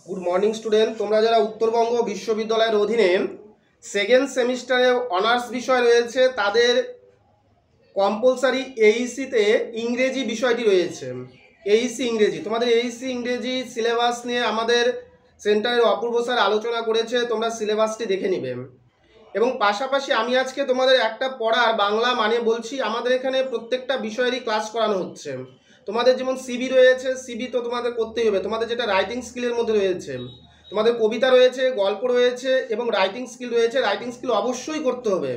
Good morning student. তোমরা যারা উত্তরবঙ্গ বিশ্ববিদ্যালয়ের অধীনে সেকেন্ড সেমিস্টারে অনার্স বিষয় রয়েছে তাদের কম্পালসারি এইসিতে ইংরেজি বিষয়টি রয়েছে। এইসি ইংরেজি, তোমাদের এইসি ইংরেজি সিলেবাস নিয়ে আমাদের সেন্টারের অপূর্ব স্যার আলোচনা করেছে, তোমরা সিলেবাসটি দেখে নিবে। এবং পাশাপাশি আমি আজকে তোমাদের একটা পড়ার বাংলা মানে বলছি, আমাদের এখানে প্রত্যেকটা বিষয়েরই ক্লাস করানো হচ্ছে। তোমাদের যেমন সিবি রয়েছে, সিবি তো তোমাদের করতেই হবে, তোমাদের যেটা রাইটিং স্কিলের মধ্যে রয়েছে, তোমাদের কবিতা রয়েছে, গল্প রয়েছে এবং রাইটিং স্কিল রয়েছে। রাইটিং স্কিল অবশ্যই করতে হবে,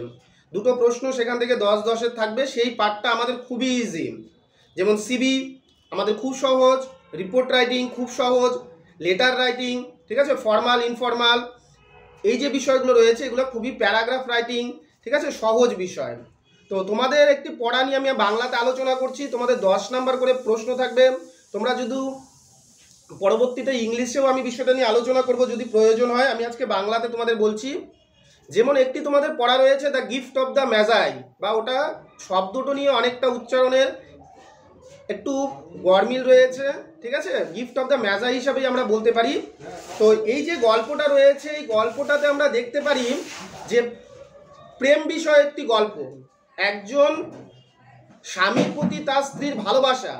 দুটো প্রশ্ন সেখান থেকে 10-10-এর থাকবে, সেই পার্টটা আমাদের খুবই ইজি। যেমন সিবি আমাদের খুব সহজ, রিপোর্ট রাইটিং খুব সহজ, লেটার রাইটিং, ঠিক আছে, ফর্মাল ইনফর্মাল, এই যে বিষয়গুলো রয়েছে এগুলো খুবই প্যারাগ্রাফ রাইটিং, ঠিক আছে, সহজ বিষয়। তো তোমাদের একটি পড়া নিয়ে আমি বাংলাতে আলোচনা করছি, তোমাদের 10 নাম্বার করে প্রশ্ন থাকবে। তোমরা যদি পরবর্তীতে ইংলিশেও আমি বিষয়টা নিয়ে আলোচনা করব যদি প্রয়োজন হয়, আমি আজকে বাংলাতে তোমাদের বলছি। যেমন একটি তোমাদের পড়া রয়েছে দ্য গিফট অফ দ্য ম্যাজাই, বা ওটা শব্দটা নিয়ে অনেকটা উচ্চারণের একটু গরমিল রয়েছে, ঠিক আছে, গিফট অফ দ্য ম্যাজাই হিসাবেই আমরা বলতে পারি। তো এই যে গল্পটা রয়েছে, এই গল্পটাতে আমরা দেখতে পারি যে প্রেম বিষয় একটি গল্প। একজন স্বামীর প্রতি তার স্ত্রীর ভালোবাসা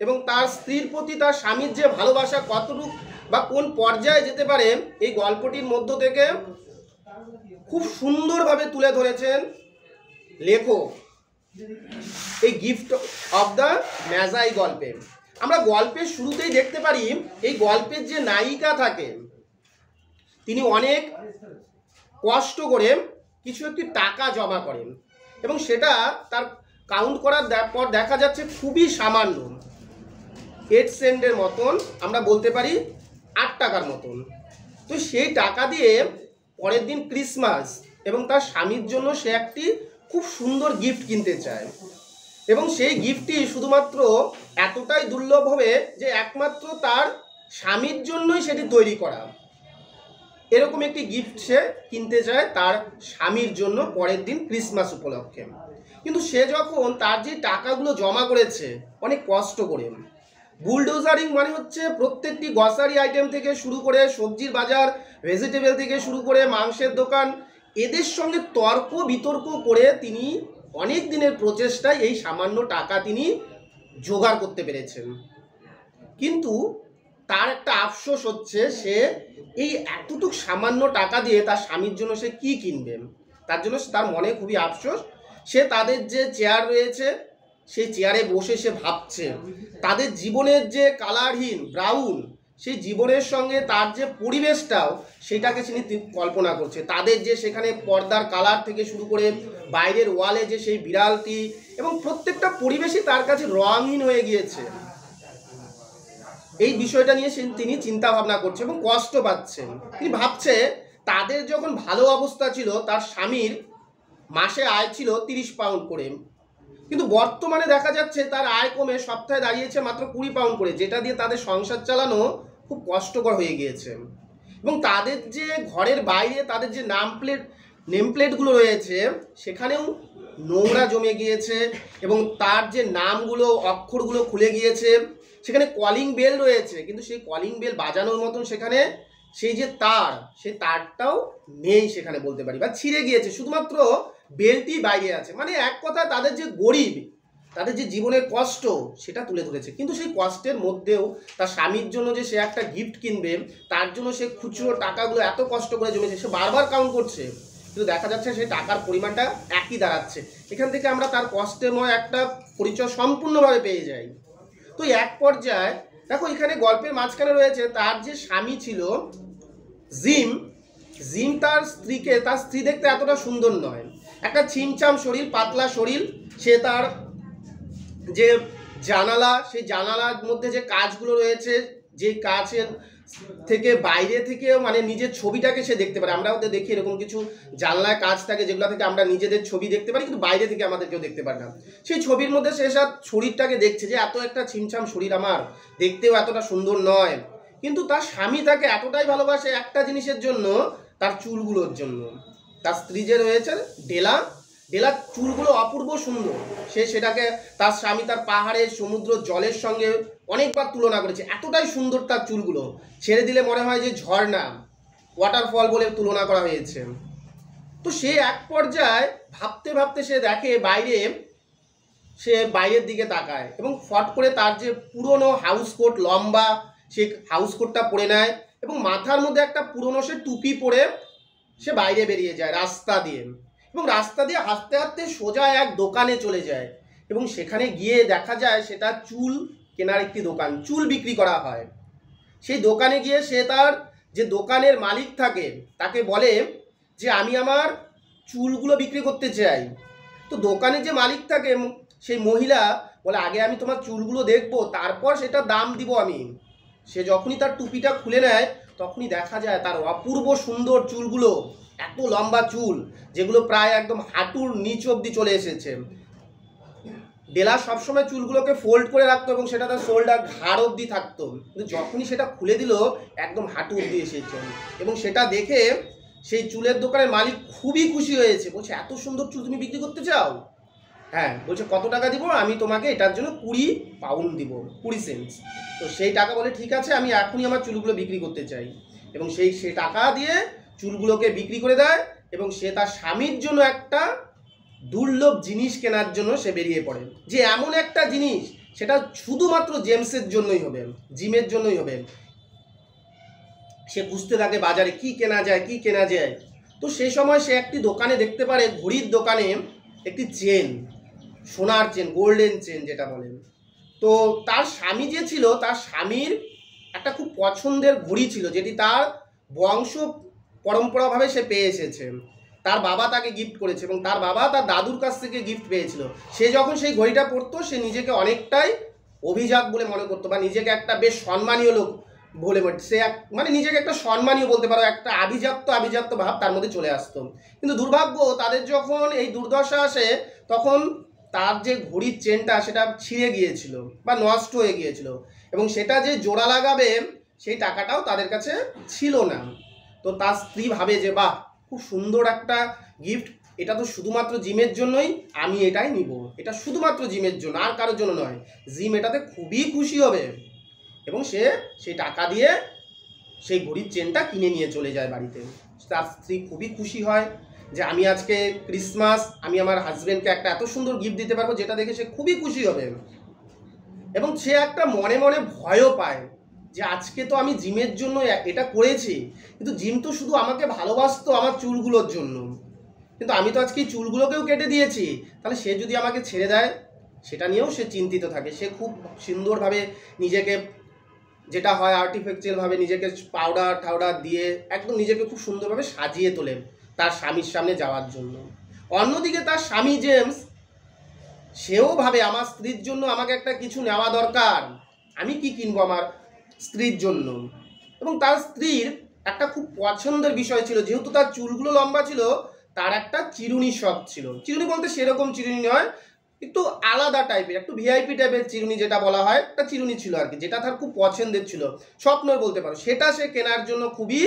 এবং তার স্ত্রীর প্রতি তার স্বামীর যে ভালোবাসা কতটুকু বা কোন পর্যায়ে যেতে পারে, এই গল্পটির মধ্য থেকে খুব সুন্দরভাবে তুলে ধরেছেন লেখক এই গিফট অফ দ্য ম্যাজাই গল্পে। আমরা গল্পের শুরুতেই দেখতে পারি এই গল্পের যে নায়িকা থাকে তিনি অনেক কষ্ট করে কিছু একটি টাকা জমা করেন এবং সেটা তার কাউন্ট করার পর দেখা যাচ্ছে খুবই সামান্য, 8 সেন্টের মতন, আমরা বলতে পারি 8 টাকার মতন। তো সেই টাকা দিয়ে পরের দিন ক্রিসমাস এবং তার স্বামীর জন্য সে একটি খুব সুন্দর গিফট কিনতে চায় এবং সেই গিফটটি শুধুমাত্র এতটাই দুর্লভ হবে যে একমাত্র তার স্বামীর জন্যই সেটি তৈরি করা। এরকম একটি গিফট সে কিনতে চায় তার স্বামীর জন্য পরের দিন ক্রিসমাস উপলক্ষে। কিন্তু সে যখন তার যে টাকাগুলো জমা করেছে অনেক কষ্ট করে, বুলডোজারিং মানে হচ্ছে প্রত্যেকটি গ্রসারি আইটেম থেকে শুরু করে সবজির বাজার, ভেজিটেবল থেকে শুরু করে মাংসের দোকান, এদের সঙ্গে তর্ক বিতর্ক করে তিনি অনেক দিনের প্রচেষ্টায় এই সামান্য টাকা তিনি জোগাড় করতে পেরেছেন। কিন্তু তার একটা আফসোস হচ্ছে সে এই এতটুকু সামান্য টাকা দিয়ে তার স্বামীর জন্য সে কি কিনবে, তার জন্য তার মনে খুবই আফসোস। সে তাদের যে চেয়ার রয়েছে সেই চেয়ারে বসে সে ভাবছে তাদের জীবনের যে কালারহীন ব্রাউন সেই জীবনের সঙ্গে তার যে পরিবেশটাও সেটাকে তিনি কল্পনা করছে। তাদের যে সেখানে পর্দার কালার থেকে শুরু করে বাইরের ওয়ালে যে সেই বিড়ালটি এবং প্রত্যেকটা পরিবেশই তার কাছে রঙহীন হয়ে গিয়েছে। এই বিষয়টা নিয়ে তিনি চিন্তা ভাবনা করছে এবং কষ্ট পাচ্ছেন। তিনি ভাবছে তাদের যখন ভালো অবস্থা ছিল তার স্বামীর মাসে আয় ছিল 30 পাউন্ড করে, কিন্তু বর্তমানে দেখা যাচ্ছে তার আয় কমে সপ্তাহে দাঁড়িয়েছে মাত্র 20 পাউন্ড করে, যেটা দিয়ে তাদের সংসার চালানো খুব কষ্টকর হয়ে গিয়েছে। এবং তাদের যে ঘরের বাইরে তাদের যে নেম প্লেটগুলো রয়েছে সেখানেও নোংরা জমে গিয়েছে এবং তার যে নামগুলো অক্ষরগুলো খুলে গিয়েছে। সেখানে কলিং বেল রয়েছে কিন্তু সেই কলিং বেল বাজানোর মতন সেখানে সেই যে তার, সেই তারটাও নেই সেখানে বলতে পারি, বা ছিঁড়ে গিয়েছে, শুধুমাত্র বেলটি বাইরে আছে। মানে এক কথা তাদের যে গরিব, তাদের যে জীবনের কষ্ট সেটা তুলে ধরেছে। কিন্তু সেই কষ্টের মধ্যেও তার স্বামীর জন্য যে সে একটা গিফট কিনবে তার জন্য সে খুচরো টাকাগুলো এত কষ্ট করে জমেছে, সে বারবার কাউন্ট করছে, কিন্তু দেখা যাচ্ছে সেই টাকার পরিমাণটা একই দাঁড়াচ্ছে। এখান থেকে আমরা তার কষ্টেময় একটা পরিচয় সম্পূর্ণভাবে পেয়ে যাই। তো এক পর্যায়ে দেখো এখানে গল্পের মাঝখানে রয়েছে তার যে স্বামী ছিল জিম, তার স্ত্রীকে, তার স্ত্রী দেখতে এতটা সুন্দর নয়, একটা ছিমছাম শরীর, পাতলা শরীর। সে তার যে জানালা, সেই জানালার মধ্যে যে কাজগুলো রয়েছে, যে কাচের থেকে বাইরে থেকেও মানে নিজের ছবিটাকে সে দেখতে পারে। আমরাও তো দেখি এরকম কিছু জানলায় কাজ থাকে যেগুলো থেকে আমরা নিজেদের ছবি দেখতে পারি, কিন্তু বাইরে থেকে আমাদের কেউ দেখতে পারে না। সেই ছবির মধ্যে সে সব শরীরটাকে দেখছে যে এত একটা ছিমছাম শরীর আমার, দেখতেও এতটা সুন্দর নয়। কিন্তু তার স্বামী তাকে এতটাই ভালোবাসে একটা জিনিসের জন্য, তার চুলগুলোর জন্য। তার স্ত্রী যে রয়েছে ডেলা, ডেলার চুলগুলো অপূর্ব সুন্দর। সে সেটাকে তার স্বামী তার পাহাড়ের সমুদ্র জলের সঙ্গে অনেকবার তুলনা করেছে, এতটাই সুন্দর তার চুলগুলো, ছেড়ে দিলে মনে হয় যে ঝর্ণা, ওয়াটারফল বলে তুলনা করা হয়েছে। তো সে এক পর্যায়ে ভাবতে ভাবতে সে দেখে বাইরে, সে বাইরের দিকে তাকায় এবং ফট করে তার যে পুরনো হাউস কোট, লম্বা সে হাউস কোটটা পরে নেয় এবং মাথার মধ্যে একটা পুরনো সে টুপি পরে সে বাইরে বেরিয়ে যায় রাস্তা দিয়ে, এবং রাস্তা দিয়ে হাঁটতে হাঁটতে সোজা এক দোকানে চলে যায় এবং সেখানে গিয়ে দেখা যায় সেটা চুল কেনার একটি দোকান, চুল বিক্রি করা হয়। সেই দোকানে গিয়ে সে তার যে দোকানের মালিক থাকে তাকে বলে যে আমি আমার চুলগুলো বিক্রি করতে চাই। তো দোকানে যে মালিক থাকে সেই মহিলা বলে আগে আমি তোমার চুলগুলো দেখবো, তারপর সেটা দাম দিব আমি। সে যখনই তার টুপিটা খুলে নেয় তখনই দেখা যায় তার অপূর্ব সুন্দর চুলগুলো, এত লম্বা চুল যেগুলো প্রায় একদম হাঁটুর নিচ অবধি চলে এসেছে। ডেলা সবসময় চুলগুলোকে ফোল্ড করে রাখতো এবং সেটা তার শোল্ডার ঘাড় অবধি থাকতো, কিন্তু যখনই সেটা খুলে দিল একদম হাঁটু অবধি এসেছে। এবং সেটা দেখে সেই চুলের দোকানের মালিক খুবই খুশি হয়েছে, বলছে এত সুন্দর চুল তুমি বিক্রি করতে চাও? হ্যাঁ। বলছে কত টাকা দিব? আমি তোমাকে এটার জন্য 20 পাউন্ড দিব, 20 সেন্টস। তো সেই টাকা বলে ঠিক আছে, আমি এখনই আমার চুলগুলো বিক্রি করতে চাই। এবং সে টাকা দিয়ে চুলগুলোকে বিক্রি করে দেয় এবং সে তার স্বামীর জন্য একটা দুর্লভ জিনিস কেনার জন্য সে বেরিয়ে পড়ে, যে এমন একটা জিনিস সেটা শুধুমাত্র জেমসের জন্যই হবে, জিমের জন্যই হবে। সে খুঁজতে থাকে বাজারে কি কেনা যায়, কি কেনা যায়। তো সেই সময় সে একটি দোকানে দেখতে পারে, ঘড়ির দোকানে একটি চেন, সোনার চেন, গোল্ডেন চেন যেটা বলেন। তো তার স্বামী যে ছিল, তার স্বামীর একটা খুব পছন্দের ঘড়ি ছিল, যেটি তার বংশ পরম্পরাভাবে সে পেয়ে এসেছে। তার বাবা তাকে গিফট করেছে এবং তার বাবা তার দাদুর কাছ থেকে গিফট পেয়েছিল। সে যখন সেই ঘড়িটা পরতো সে নিজেকে অনেকটাই অভিজাত বলে মনে করতো, বা নিজেকে একটা বেশ সম্মানীয় লোক বলে, সে মানে নিজেকে একটা সম্মানীয় বলতে পারো, একটা আভিজাত্য ভাব তার মধ্যে চলে আসতো। কিন্তু দুর্ভাগ্য, তাদের যখন এই দুর্দশা আসে তখন তার যে ঘড়ির চেনটা সেটা ছিঁড়ে গিয়েছিল বা নষ্ট হয়ে গিয়েছিল, এবং সেটা যে জোড়া লাগাবে সেই টাকাটাও তাদের কাছে ছিল না। তো তার স্ত্রী ভাবে যে বাহ, খুব সুন্দর একটা গিফট, এটা তো শুধুমাত্র জিমের জন্যই, আমি এটাই নিব, এটা শুধুমাত্র জিমের জন্য, আর কারোর জন্য নয়। জিম এটাতে খুবই খুশি হবে এবং সে সেই টাকা দিয়ে সেই ঘড়ির চেনটা কিনে নিয়ে চলে যায় বাড়িতে। তার স্ত্রী খুবই খুশি হয় যে আমি আজকে ক্রিসমাস, আমি আমার হাজব্যান্ডকে একটা এত সুন্দর গিফট দিতে পারবো, যেটা দেখে সে খুবই খুশি হবে। এবং সে একটা মনে মনে ভয়ও পায় যে আজকে তো আমি জিমের জন্য এটা করেছি, কিন্তু জিম তো শুধু আমাকে ভালোবাসতো আমার চুলগুলোর জন্য, কিন্তু আমি তো আজকে চুলগুলোকেও কেটে দিয়েছি, তাহলে সে যদি আমাকে ছেড়ে দেয় সেটা নিয়েও সে চিন্তিত থাকে। সে খুব সুন্দরভাবে নিজেকে, যেটা হয় আর্টিফিশিয়ালভাবে নিজেকে পাউডার দিয়ে একদম নিজেকে খুব সুন্দরভাবে সাজিয়ে তোলে তার স্বামীর সামনে যাওয়ার জন্য। অন্যদিকে তার স্বামী জেমস, সেও ভাবে আমার স্ত্রীর জন্য আমাকে একটা কিছু নেওয়া দরকার, আমি কি কিনবো আমার স্ত্রীর জন্য। এবং তার স্ত্রীর একটা খুব পছন্দের বিষয় ছিল, যেহেতু তার চুলগুলো লম্বা ছিল, তার একটা চিরুনি শখ ছিল। চিরুনি বলতে সেরকম চিরুনি নয়, একটু আলাদা টাইপের, একটু ভিআইপি টাইপের চিরুনি যেটা বলা হয়, একটা চিরুনি ছিল আর কি, যেটা তার খুব পছন্দের ছিল, স্বপ্নের বলতে পারো। সেটা সে কেনার জন্য খুবই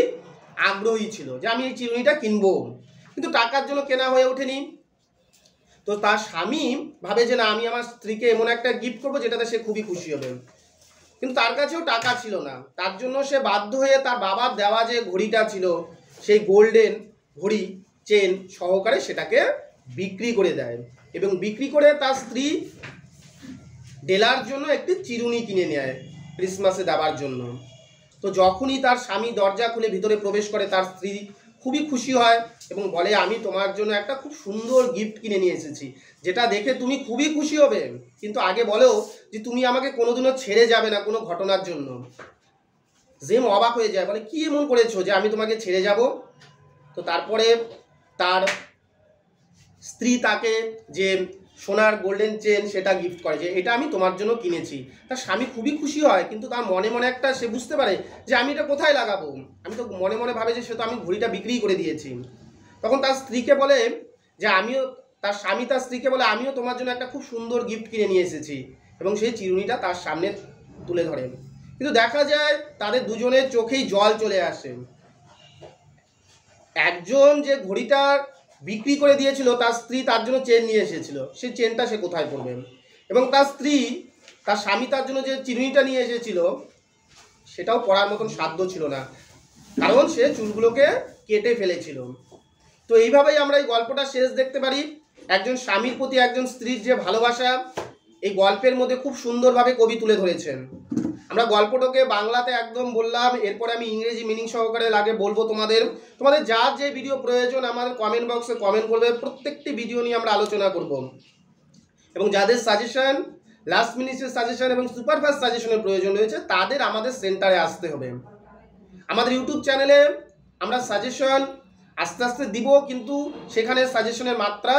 আগ্রহী ছিল যে আমি এই চিরুনিটা কিনবো, কিন্তু টাকার জন্য কেনা হয়ে ওঠেনি। তো তার স্বামী ভাবে যে না, আমি আমার স্ত্রীকে এমন একটা গিফট করবো যেটাতে সে খুবই খুশি হবে, কিন্তু তার কাছেও টাকা ছিল না। তার জন্য সে বাধ্য হয়ে তার বাবার দেওয়া যে ঘড়িটা ছিল, সেই গোল্ডেন ঘড়ি চেন সহকারে সেটাকে বিক্রি করে দেয় এবং বিক্রি করে তার স্ত্রী ডেলার জন্য একটি চিরুনি কিনে নেয় ক্রিসমাসে দেওয়ার জন্য। তো যখনই তার স্বামী দরজা খুলে ভিতরে প্রবেশ করে, তার স্ত্রী খুবই খুশি হয় এবং বলে আমি তোমার জন্য একটা খুব সুন্দর গিফট কিনে নিয়ে এসেছি, যেটা দেখে তুমি খুবই খুশি হবে, কিন্তু আগে বলো যে তুমি আমাকে কোনোদিনও ছেড়ে যাবে না কোনো ঘটনার জন্য। জেম অবাক হয়ে যায়, বলে কি এমন করেছো যে আমি তোমাকে ছেড়ে যাব? তো তারপরে তার স্ত্রী তাকে যে সোনার গোল্ডেন চেন সেটা গিফট করে, যে এটা আমি তোমার জন্য কিনেছি। তার স্বামী খুবই খুশি হয়, কিন্তু তার মনে মনে একটা, সে বুঝতে পারে যে আমি এটা কোথায় লাগাবো, আমি তো মনে মনে ভাবে যে সে তো আমি ঘড়িটা বিক্রি করে দিয়েছি। তখন তার স্ত্রীকে বলে যে তার স্বামী তার স্ত্রীকে বলে আমিও তোমার জন্য একটা খুব সুন্দর গিফট কিনে নিয়ে এসেছি, এবং সেই চিরুনিটা তার সামনে তুলে ধরে। কিন্তু দেখা যায় তাদের দুজনের চোখেই জল চলে আসে। একজন যে ঘড়িটার বিক্রি করে দিয়েছিল, তার স্ত্রী তার জন্য চেন নিয়ে এসেছিল, সেই চেনটা সে কোথায় পরবে? এবং তার স্ত্রী, তার স্বামী তার জন্য যে চিরুনিটা নিয়ে এসেছিল সেটাও পরার মতন সাধ্য ছিল না, কারণ সে চুলগুলোকে কেটে ফেলেছিল। তো এইভাবেই আমরা এই গল্পটা শেষ দেখতে পারি। একজন স্বামীর প্রতি একজন স্ত্রীর যে ভালোবাসা, এই গল্পের মধ্যে খুব সুন্দরভাবে কবি তুলে ধরেছেন। আমরা গল্পটাকে বাংলাতে একদম বললাম, এরপরে আমি ইংরেজি মিনিং সহকারে লাগে বলবো তোমাদের। যার যে ভিডিও প্রয়োজন আমাদের কমেন্ট বক্সে কমেন্ট করবে, প্রত্যেকটি ভিডিও নিয়ে আমরা আলোচনা করব। এবং যাদের সাজেশন, লাস্ট মিনিটের সাজেশন এবং সুপারফাস্ট সাজেশনের প্রয়োজন রয়েছে, তাদের আমাদের সেন্টারে আসতে হবে। আমাদের ইউটিউব চ্যানেলে আমরা সাজেশন আস্তে আস্তে দিব, কিন্তু সেখানে সাজেশনের মাত্রা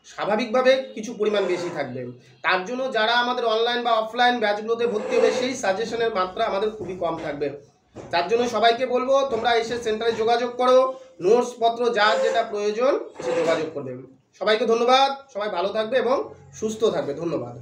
স্বাভাবিকভাবে কিছু পরিমাণ বেশি থাকবে। তার জন্য যারা আমাদের অনলাইন বা অফলাইন ব্যাচগুলোতে ভর্তি হবে, সেই সাজেশনের মাত্রা আমাদের খুবই কম থাকবে। তার জন্য সবাইকে বলবো তোমরা এসে সেন্টারে যোগাযোগ করো, নোটসপত্র যার যেটা প্রয়োজন এসে যোগাযোগ করবে। সবাইকে ধন্যবাদ, সবাই ভালো থাকবে এবং সুস্থ থাকবে। ধন্যবাদ।